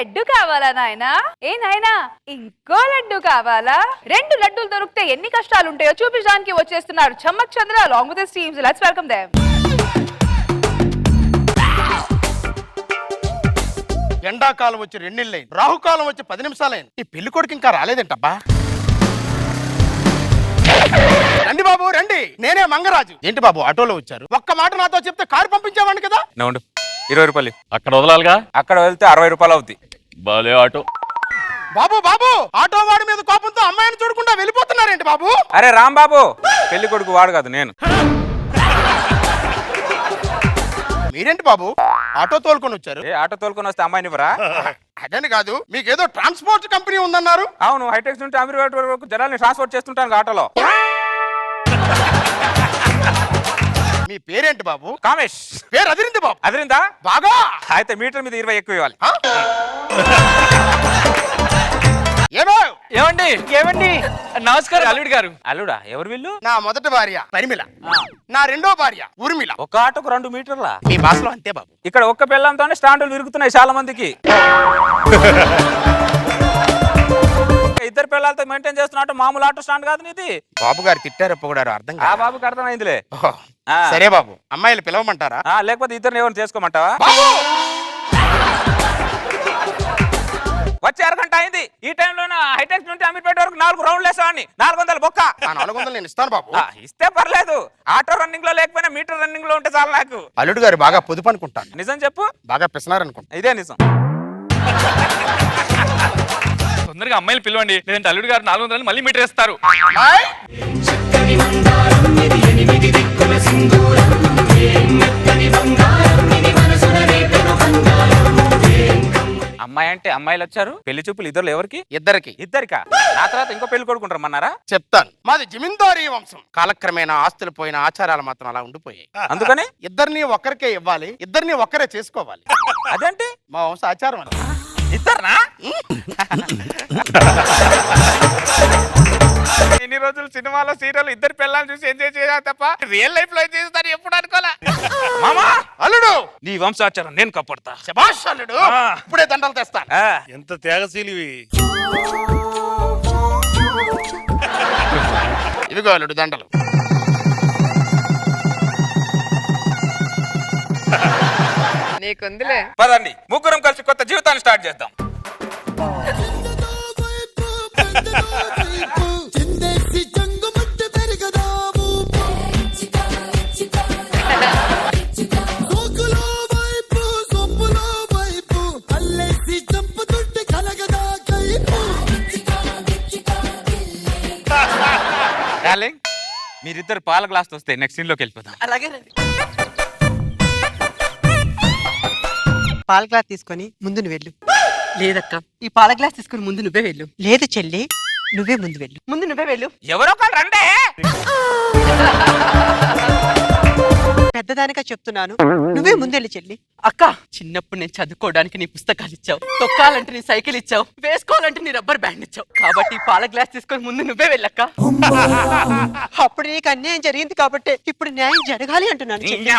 లడ్డు కావాలా నాయనా? ఏ నాయనా ఇంకో లడ్డు కావాలా? 2 లడ్డూలు దొరికితే ఎన్ని కష్టాలు ఉంటాయో చూపించడానికి వచ్చేస్తున్నారు చమ్మక్ చంద్ర along with his teams. Let's welcome them. ఎండాకాలం వచ్చి 2 నెలలైంది, రాహుకాలం వచ్చి 10 నిమిషాలైంది. ఈ పెళ్లి కొడుకు ఇంకా రాలేదేంటబ్బా? రండి బాబు రండి, నేనే మంగరాజు. ఏంటి బాబు ఆటోలో వచ్చారు? ఒక్క మాట నాతో చెప్తే కారు పంపించేవాడిని కదా. 20 రూపాయలు అక్కడ వదలాలిగా. అక్కడ వెళ్తే 60 రూపాయలు అవుతాయి. బాలే ఆటో. బాబు బాబు ఆటో వాడి మీద కోపంతో అమ్మాయిని చూడకుండా వెళ్ళిపోతున్నారేంటి బాబు? అరే రాంబాబు, పెళ్లి కొడుకు వాడు కాదు నేను. మీరేంటి బాబు ఆటో తోలుకొని వచ్చారు? ఏ ఆటో తోలుకొని వస్తే అమ్మాయిని ఇవ్వరా? అదని కాదు, మీకేదో ట్రాన్స్పోర్ట్ కంపెనీ ఉందన్నారు. అవును, హైటెక్స్ నుండి అమీర్పేట వరకు జనాల్ని ట్రాన్స్పోర్ట్ చేస్తుంటాను ఆటోలో. మీ పేరేంటి బాబు? కామేష్. పేరు అదిరింది బాబు. అదిరిందా? బాగా. అయితే మీటర్ మీద 20 ఎక్కువ ఇవ్వాలి. ఏమండి ఏమండి నమస్కారం అల్లుడు గారు. అల్లుడా? ఎవరు వీళ్ళు? నా మొదటి భార్య పరిమిళ, నా రెండో భార్య ఊర్మిళ. ఒక ఆటోకు 2 మీటర్ల. మీ భాషలో అంతే బాబు. ఇక్కడ ఒక్క పిల్లంతోనే స్టాండ్లు విరుగుతున్నాయి చాలా మందికి. ఇద్దరు పిల్లలతో మెయింటైన్ చేస్తున్నట్టు మామూలు ఆటో స్టాండ్ కాదు నీది. బాబు గారు తిట్టారు పొగడారు అర్థం ఆ కాదు. బాబుకి అర్థమైందిలే. సరే బాబు, అమ్మాయిలు పిలవమంటారా? లేకపోతే ఇద్దరు ఎవరు చేసుకోమంటావా? బాబు వచ్చే అరగంట అయింది. ఈ టైంలో హైటెక్ నుండి అమీర్పేట వరకు 4 రౌండ్లు వేసావాడిని. 400 బొక్క. 400 నేను ఇస్తాను బాబు. ఇస్తే పర్లేదు. ఆటో రన్నింగ్ లో లేకపోయినా మీటర్ రన్నింగ్ లో ఉంటే చాలు నాకు. అల్లుడు గారు బాగా పొదుపు అనుకుంటాను. నిజం చెప్పు. బాగా పిసినారనుకుంటా. ఇదే నిజం. తొందరగా అమ్మాయిలు పిలవండి, లేదంటే అల్లుడు గారు 400 మళ్ళీ మీటర్ వేస్తారు. అమ్మాయి అంటే అమ్మాయిలు వచ్చారు. పెళ్లి చూపులు ఇద్దరు ఎవరికి? ఇద్దరికి. ఇద్దరికా? నా తర్వాత ఇంకో పెళ్లి కొడుకుంటారమ్మన్నారా? చెప్తాను. మాది జమీందారీ వంశం. కాలక్రమేణా ఆస్తులు పోయిన ఆచారాలు మాత్రం అలా ఉండిపోయాయి. అందుకని ఇద్దరిని ఒక్కరికే ఇవ్వాలి, ఇద్దరిని ఒక్కరే చేసుకోవాలి. అదేంటి? మా వంశ ఆచారం అది. ఇద్దరునా? ఇన్ని రోజులు సినిమాలో సీరియల్ ఇద్దరు పిల్లల్ని చూసి ఎంజాయ్ చేయాలి తప్ప రియల్ లైఫ్ లో చేస్తారు ఎప్పుడు అనుకోలే. మామా అల్లుడు, నీ వంశాచారం నేను కాపాడతా. శభాష్ అల్లుడు, ఇప్పుడే దండలు తెస్తాను. ఎంత త్యాగశీలివి. ఇదిగో అల్లుడు దండలు. నీకుందిలే. పదండి, ముగ్గురం కలిసి కొత్త జీవితాన్ని స్టార్ట్ చేద్దాం. డార్లింగ్, మీరిద్దరు పాల గ్లాస్ వస్తే నెక్స్ట్ సీన్ లోకి వెళ్ళిపోదాం. అలాగే రండి. పాల గ్లాస్ తీసుకొని ముందు నువ్వు వెళ్ళు. లేదక్క, ఈ పాల గ్లాస్ తీసుకొని ముందు నువ్వే వెళ్ళు. లేదు చెల్లి, నువ్వే ముందు వెళ్ళు. ముందు నువ్వే వెళ్ళు. ఎవరో ఒకళ్ళు రండే. పెద్దదానిగా చెప్తున్నాను, నువ్వే ముందెళ్ళి చెల్లి. అక్క, చిన్నప్పుడు నేను చదువుకోవడానికి నీ పుస్తకాలు ఇచ్చావు, తొక్కాలంటే నీ సైకిల్ ఇచ్చావు, వేసుకోవాలంటే నీ రబ్బర్ బ్యాండ్ ఇచ్చావు. కాబట్టి ఈ పాల గ్లాస్ తీసుకొని ముందు నువ్వే వెళ్ళక్క. అప్పుడు నీకు అన్యాయం జరిగింది కాబట్టి ఇప్పుడు న్యాయం జరగాలి అంటున్నాను చెల్లి.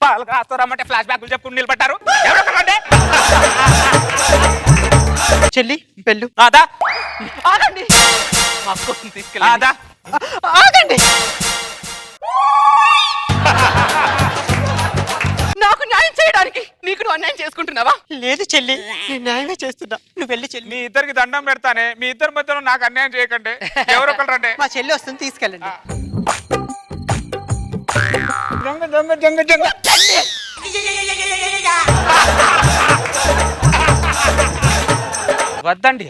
పాల గ్లాస్ రమ్మంటే ఫ్లాష్ బ్యాక్ చెప్పుకుని నిలబడ్డారు. ఎవరో ఒకళ్ళు రండి. చెల్లి వెళ్ళు. అదా ఆగండి, మా అక్క కోసం తీసుకెళ్ళి. అదా ఆగండి. నాకు న్యాయం చేయడానికి నీకు నువ్వు అన్యాయం చేసుకుంటున్నావా? లేదు చెల్లి, నేను న్యాయమే చేస్తున్నా. నువ్వు వెళ్ళి చెల్లి. మీ ఇద్దరికి దండం పెడతానే. మీ ఇద్దరి మధ్యలో నాకు అన్యాయం చేయకండి. ఎవరో ఒకళ్ళు రండి. మా చెల్లి వస్తుంది, తీసుకెళ్ళండి. జంగ జంగ జంగ జంగ. వద్దండి.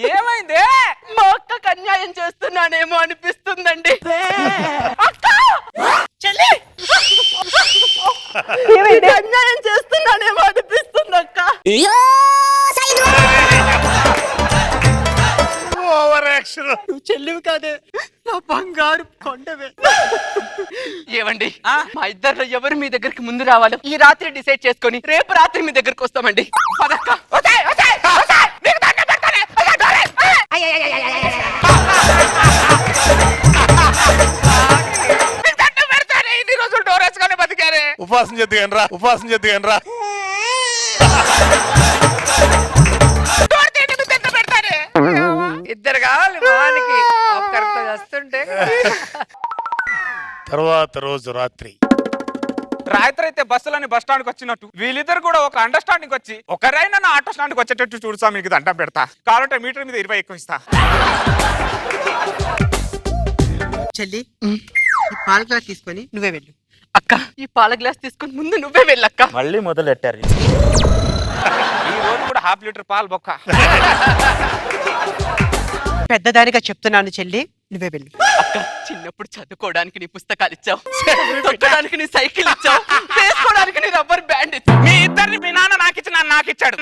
ఏమైంది? మా అక్కకు అన్యాయం చేస్తున్నానేమో అనిపిస్తుందండి. అక్క! చెల్లి! నీకు అన్యాయం చేస్తున్నానేమో అనిపిస్తుంది అక్క. Over action. నువ్వు చెల్లివి కాదే, నా బంగారు కొండవే. ఏమండి, మా ఇద్దరు ఎవరు మీ దగ్గరికి ముందు రావాలో ఈ రాత్రి డిసైడ్ చేసుకొని రేపు రాత్రి మీ దగ్గరికి వస్తామండి. పదక్క. ఉపాసం చేద్దుగాని రా, ఉపాసం చేద్దుగాని రా. తర్వాత రోజు రాత్రి రాత్రి అయితే బస్సులని బస్ స్టాండ్కి వచ్చినట్టు వీళ్ళిద్దరు కూడా ఒక అండర్స్టాండింగ్ వచ్చి ఒకరైనా నా ఆటో స్టాండ్కి వచ్చేటట్టు చూడుసా, మీకు దండం పెడతా, కావాలంటే మీటర్ మీద 20 ఎక్కువ ఇస్తా. చెల్లి ఈ పాల గ్లాస్ తీసుకొని నువ్వే వెళ్ళు. అక్క ఈ పాల గ్లాస్ తీసుకొని ముందు నువ్వే వెళ్ళక్క. మళ్ళీ మొదలెట్టారు. ఈ రోజు కూడా ½ లీటర్ పాలు బొక్క. పెద్దదానిగా చెప్తున్నాను చెల్లి, నువ్వే వెళ్ళు. అక్క చిన్నప్పుడు చదువుకోవడానికి నీ పుస్తకాలు ఇచ్చావు, తొక్కడానికి నీ సైకిల్ ఇచ్చావు, వేసుకోవడానికి నీ రబ్బర్ బ్యాండ్ ఇచ్చావు. మీ ఇద్దరిని మీ నాన్న నాకిచ్చాడు.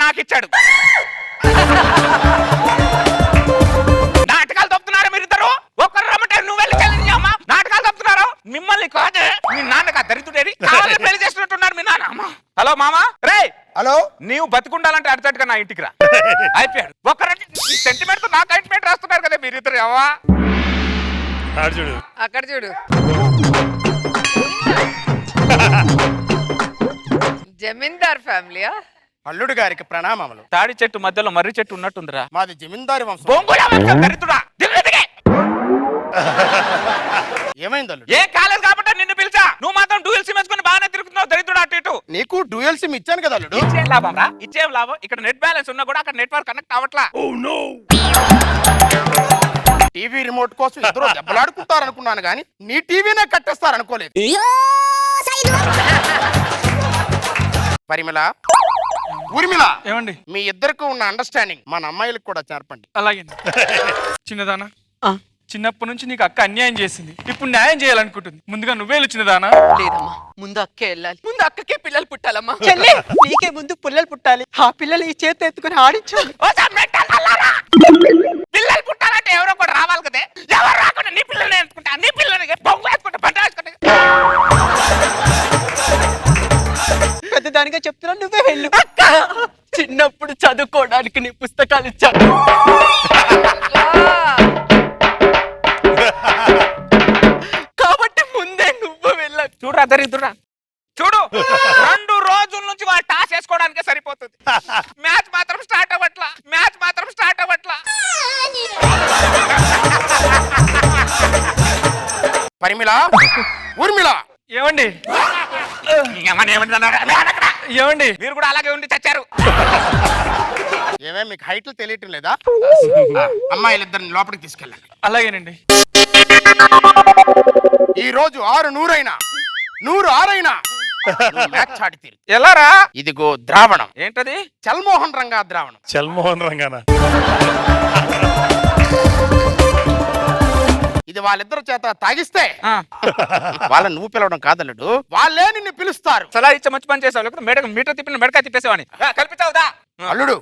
నాటకాలు తప్పుతున్నారు మీరిద్దరు. ఒకరు రమ్మంటే నువ్వు వెళ్ళి అమ్మ నాటకాలు తప్పుతున్నారు. మిమ్మల్ని కాదు మీ నాన్నగా దరిద్రుడేది కావాలని పెళ్లి చేస్తున్నట్టున్నారు మీ నాన్న. అమ్మ హలో మామా రే, హలో, నీవు బతుకుండాలంటే అర్జెంట్ గా నా ఇంటికి రా. అయిపోయాడు. ఒకరంటే సెంటిమెంట్ తో నాకు అయింట్మెంట్ రాస్తున్నారు కదా మీరిద్దరు. అవ్వా చూడు అక్కడ చూడు, జమీందార్ ఫ్యామిలీయా? అల్లుడు గారికి ప్రణామములు. తాడి చెట్టు మధ్యలో మర్రి చెట్టు ఉన్నట్టుందిరా. మాది జమీందారి వంశం. బొంగులా వంశం దరిద్రుడా. దిగే. ఏమైంది అల్లుడు? ఏ కాలేదు కాబట్టి నిన్ను పిలిచా. నువ్వు మాత్రం డూయల్ సిమ్ వేసుకొని బాగానే తిరుగుతున్నావు దరిద్రుడు అటు ఇటు. నీకు డ్యూయల్ సిమ్ ఇచ్చాను కదా అల్లుడు. ఇచ్చేం లాభం రా, ఇచ్చేం లాభం. ఇక్కడ నెట్ బ్యాలెన్స్ ఉన్నా కూడా అక్కడ నెట్వర్క్ కనెక్ట్ అవ్వట్లా. టీవీ రిమోట్ కోసం ఇద్దరు దెబ్బలాడుకుంటారు అనుకున్నాను కానీ నీ టీవీనే కట్టేస్తారు అనుకోలేదు. పరిమళ, ఊర్మిళ, ఏమండి? మీ ఇద్దరికి ఉన్న అండర్స్టాండింగ్ మన అమ్మాయిలకు కూడా చేర్పండి. అలాగే చిన్నదానా, ఆ, చిన్నప్పటి నుంచి నీకు అక్క అన్యాయం చేసింది, ఇప్పుడు న్యాయం చేయాలనుకుంటుంది. ముందుగా నువ్వే వెళ్ళు చిన్నదానా. లేదమ్మా, ముందు అక్కే వెళ్ళాలి. ముందు అక్కకే పిల్లలు పుట్టాలమ్మా. చెల్లి నీకే ముందు పిల్లలు పుట్టాలి. ఆ పిల్లలు ఈ చేతి ఎత్తుకుని ఆడించాలి. పిల్లలు పుట్టాలంటే ఎవరో కూడా రావాలి కదే. ఎవరు రాకుండా నీ పిల్లల్ని వేసుకుంటా, నీ పిల్లల్ని బొంగు వేసుకుంటా, బండ వేసుకుంటా. పెద్దదానిగా చెప్తున్నా, నువ్వే వెళ్ళు. చిన్నప్పుడు చదువుకోవడానికి నీ పుస్తకాలు ఇచ్చాను. కాబట్టి ముందే నువ్వు వెళ్ళ. చూడరా దరిద్రుడా, చూడు 2 రోజుల నుంచి వాళ్ళు టాస్ వేసుకోవడానికే సరిపోతుంది. మ్యాచ్ మాత్రం స్టార్ట్ అవ్వట్లా. పరిమళ, ఊర్మిళ, ఏమండి? ఏమండి? మీరు కూడా అలాగే ఉండి చచ్చారు. ఏమే మీకు హైట్లు తెలియటం లేదా? అమ్మాయిలిద్దరిని లోపలికి తీసుకెళ్ళండి. అలాగేనండి. ఈ రోజు 6 అయినా 100 మ్యాచ్ ఆడి తీరు. ఎలారా? ఇదిగో ద్రావణం. ఏంటది? చల్మోహన్ రంగా ద్రావణం. చల్మోహన్ రంగానా? ఇది వాళ్ళిద్దరు చేత తాగిస్తే వాళ్ళని నువ్వు పిలవడం కాదల్లుడు, వాళ్ళే నిన్ను పిలుస్తారు. సలా ఇచ్చే మంచి పని చేసావు, లేకపోతే మీటర్ తిప్పిన మెడకాయ తిప్పేసేవాని. కల్పిస్తావుదా? అల్లుడు,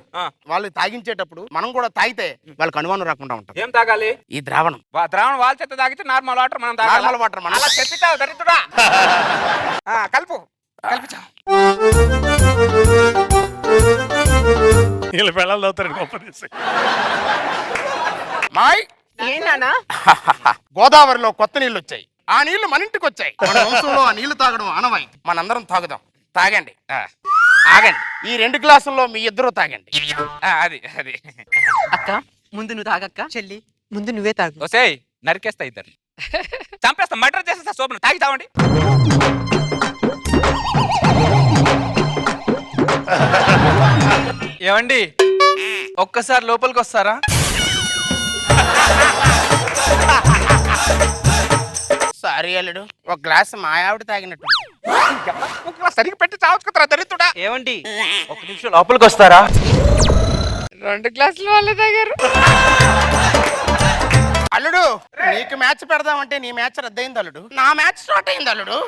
వాళ్ళు తాగించేటప్పుడు మనం కూడా తాగితే వాళ్ళకి అనుమానం రాకుండా ఉంటాం. ఏం తాగాలి? ఈ ద్రావణం. ద్రావణం వాళ్ళ చేత తాగితే నార్మల్ వాటర్ మనం తాగాలి. నార్మల్ వాటర్ మనం. అలా చెప్పిస్తావు దరిద్రుడా. కలుపు. వీళ్ళ పిల్లలు అవుతారు గొప్ప తీసి. మాయ్, ఏనానా? గోదావరిలో కొత్త నీళ్లు వచ్చాయి. ఆ నీళ్లు మన ఇంటికి వచ్చాయి. మన వంశంలో ఆ నీళ్లు తాగడం ఆనవాయి. మనందరం తాగుదాం. తాగండి. ఆగండి. ఈ 2 గ్లాసుల్లో మీ ఇద్దరు తాగండి. అది అక్క ముందు నువ్వు తాగక్క. చెల్లి ముందు నువ్వే తాగు. ఓసేయ్, నరికేస్తా ఇద్దరు, చంపేస్తా, మర్డర్ చేసేస్తా. శోభను తాగి తావండి. ఏమండి? ఒక్కసారి లోపలికి వస్తారా? సారీ అల్లుడు, ఒక గ్లాస్ మా ఆవిడ తాగినట్టు. సరిగ్గా పెట్టి చావుకుతారా దరిద్రుడా. ఏమండి? 1 నిమిషం లోపలికి వస్తారా? 2 గ్లాసులు వాళ్ళే తాగారు. అల్లుడు, నీకు మ్యాచ్ పెడదామంటే నీ మ్యాచ్ రద్దయింది అల్లుడు. నా మ్యాచ్ స్టార్ట్ అయింది అల్లుడు.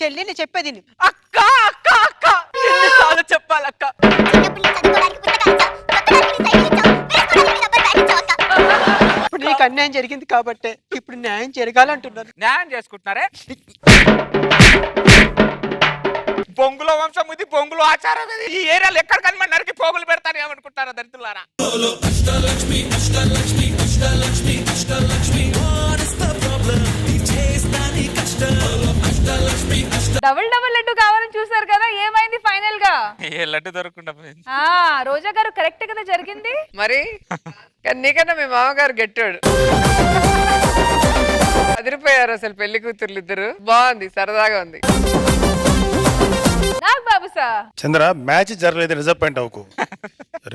చెల్లిని చెప్పేది అక్క అక్క అక్క ఎన్నిసార్లు చెప్పాలక్క? ఇప్పుడు నీకు అన్యాయం జరిగింది కాబట్టి ఇప్పుడు న్యాయం జరగాలంటున్నాను. న్యాయం చేసుకుంటున్నారే. బొంగులో వంశం ఇది, బొంగులో ఆచారం ఇది. ఈ ఏరియాలో ఎక్కడ కనిపడి నరికి పోగులు పెడతారు ఏమనుకుంటారా దరిద్రులారా. డబుల్ డబుల్ లడ్డు కావాలని చూసారు కదా, ఏమైంది ఫైనల్ గా? ఏ లడ్డు దొరకకుండా పోయింది. ఆ రోజా గారు కరెక్ట్ కదా జరిగింది. మరి నీకన్నా మీ మామగారు గట్టాడు. అదిరిపోయారు అసలు పెళ్లి కూతుర్లు ఇద్దరు. బాగుంది, సరదాగా ఉంది. నాకు బాబు సార్ చంద్ర మ్యాచ్ జరగలేదు, డిసప్పాయింట్ అవ్వకు.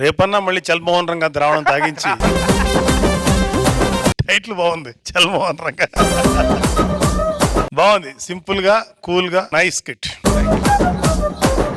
రేపన్నా మళ్ళీ చల్మోహన్ రంగా ద్రావణం తాగించి టైటిల్ బాగుంది, చల్మోహన్ రంగా. బాగుంది, సింపుల్ గా కూల్ గా నైస్ కిట్.